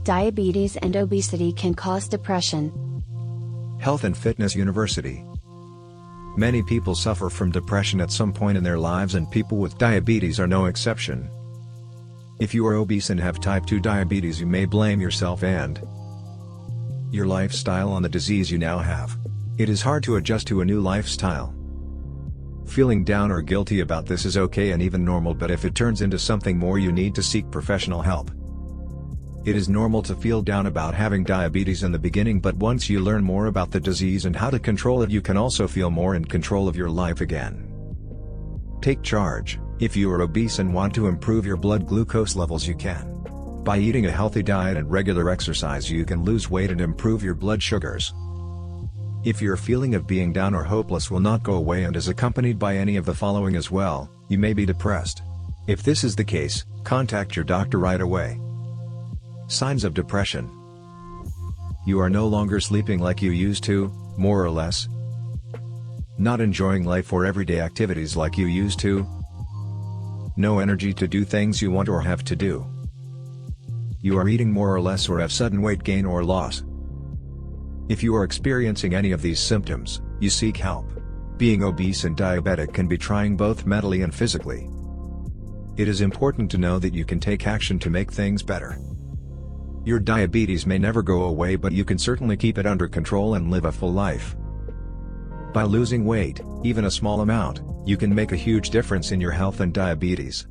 Diabetes and obesity can cause depression. Health and Fitness University. Many people suffer from depression at some point in their lives, and people with diabetes are no exception. If you are obese and have type 2 diabetes, you may blame yourself and your lifestyle on the disease you now have. It is hard to adjust to a new lifestyle. Feeling down or guilty about this is okay and even normal, but if it turns into something more, you need to seek professional help. It is normal to feel down about having diabetes in the beginning, but once you learn more about the disease and how to control it, you can also feel more in control of your life again. Take charge. If you are obese and want to improve your blood glucose levels, you can. By eating a healthy diet and regular exercise, you can lose weight and improve your blood sugars. If your feeling of being down or hopeless will not go away and is accompanied by any of the following as well, you may be depressed. If this is the case, contact your doctor right away. Signs of depression. You are no longer sleeping like you used to, more or less. Not enjoying life or everyday activities like you used to. No energy to do things you want or have to do. You are eating more or less or have sudden weight gain or loss. If you are experiencing any of these symptoms, you seek help. Being obese and diabetic can be trying both mentally and physically. It is important to know that you can take action to make things better. Your diabetes may never go away, but you can certainly keep it under control and live a full life. By losing weight, even a small amount, you can make a huge difference in your health and diabetes.